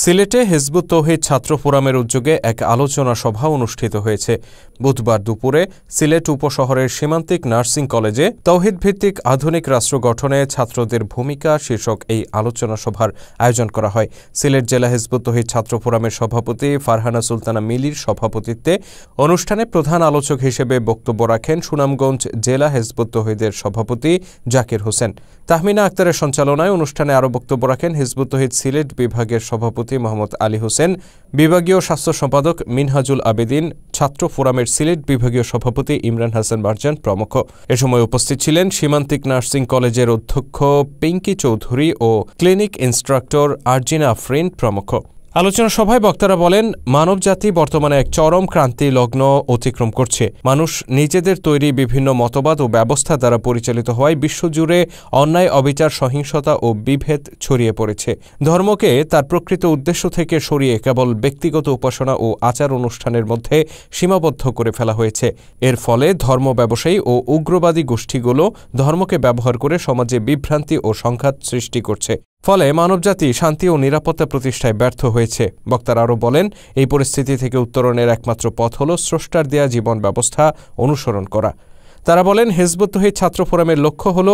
সিলেটে হিজবুত তৌহিদ ছাত্র ফোরামের উদ্যোগে এক আলোচনা সভা অনুষ্ঠিত হয়েছে। বুধবার দুপুরে সিলেট উপশহরের সীমান্তিক নার্সিং কলেজে তৌহিদ ভিত্তিক আধুনিক রাষ্ট্র গঠনে ছাত্রদের ভূমিকা শীর্ষক এই আলোচনা সভার আয়োজন করা হয়। সিলেট জেলা হিজবুত তৌহিদ ছাত্র ফোরামের সভাপতি ফারহানা সুলতানা মিলির সভাপতিত্বে অনুষ্ঠানে প্রধান আলোচক হিসেবে বক্তব্য রাখেন সুনামগঞ্জ জেলা হিজবুত তৌহিদের সভাপতি জাকির হোসেন। তাহমিনা আক্তারের সঞ্চালনায় অনুষ্ঠানে আরও বক্তব্য রাখেন হিজবুত তৌহিদ সিলেট বিভাগের সভাপতি মোহাম্মদ আলী হোসেন, বিভাগীয় স্বাস্থ্য সম্পাদক মিনহাজুল আবেদিন, ছাত্র ফোরামের সিলেট বিভাগীয় সভাপতি ইমরান হাসান বারজান প্রমুখ। এ সময় উপস্থিত ছিলেন সীমান্তিক নার্সিং কলেজের অধ্যক্ষ পিঙ্কি চৌধুরী ও ক্লিনিক ইন্সট্রাক্টর আরজিনা আফরিন প্রমুখ। আলোচনা সভায় বক্তারা বলেন, মানবজাতি বর্তমানে এক চরম ক্রান্তি লগ্ন অতিক্রম করছে। মানুষ নিজেদের তৈরি বিভিন্ন মতবাদ ও ব্যবস্থা দ্বারা পরিচালিত হওয়ায় বিশ্বজুড়ে অন্যায়, অবিচার, সহিংসতা ও বিভেদ ছড়িয়ে পড়েছে। ধর্মকে তার প্রকৃত উদ্দেশ্য থেকে সরিয়ে কেবল ব্যক্তিগত উপাসনা ও আচার অনুষ্ঠানের মধ্যে সীমাবদ্ধ করে ফেলা হয়েছে। এর ফলে ধর্ম ব্যবসায়ী ও উগ্রবাদী গোষ্ঠীগুলো ধর্মকে ব্যবহার করে সমাজে বিভ্রান্তি ও সংঘাত সৃষ্টি করছে। ফলে মানবজাতি শান্তি ও নিরাপত্তা প্রতিষ্ঠায় ব্যর্থ হয়েছে। বক্তারা আরও বলেন, এই পরিস্থিতি থেকে উত্তরণের একমাত্র পথ হল স্রষ্টার দেয়া জীবন ব্যবস্থা অনুসরণ করা। তারা বলেন, হিজবুত তৌহিদ ছাত্র ফোরামের লক্ষ্য হল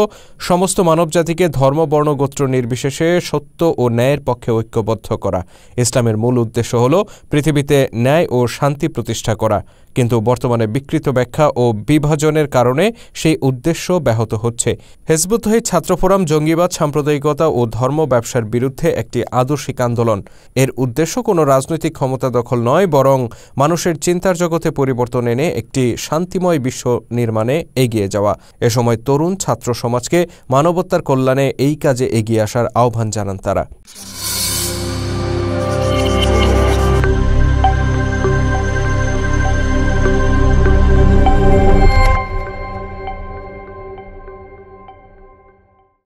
সমস্ত মানবজাতিকে ধর্ম, বর্ণ, গোত্র নির্বিশেষে সত্য ও ন্যায়ের পক্ষে ঐক্যবদ্ধ করা। ইসলামের মূল উদ্দেশ্য হল পৃথিবীতে ন্যায় ও শান্তি প্রতিষ্ঠা করা, কিন্তু বর্তমানে বিকৃত ব্যাখ্যা ও বিভাজনের কারণে সেই উদ্দেশ্য ব্যাহত হচ্ছে। হিজবুত তৌহিদ ছাত্র ফোরাম জঙ্গিবাদ, সাম্প্রদায়িকতা ও ধর্ম ব্যবসার বিরুদ্ধে একটি আদর্শিক আন্দোলন। এর উদ্দেশ্য কোনো রাজনৈতিক ক্ষমতা দখল নয়, বরং মানুষের চিন্তার জগতে পরিবর্তন এনে একটি শান্তিময় বিশ্ব নির্মাণে এগিয়ে যাওয়া। এ সময় তরুণ ছাত্র সমাজকে মানবতার কল্যাণে এই কাজে এগিয়ে আসার আহ্বান জানান তারা।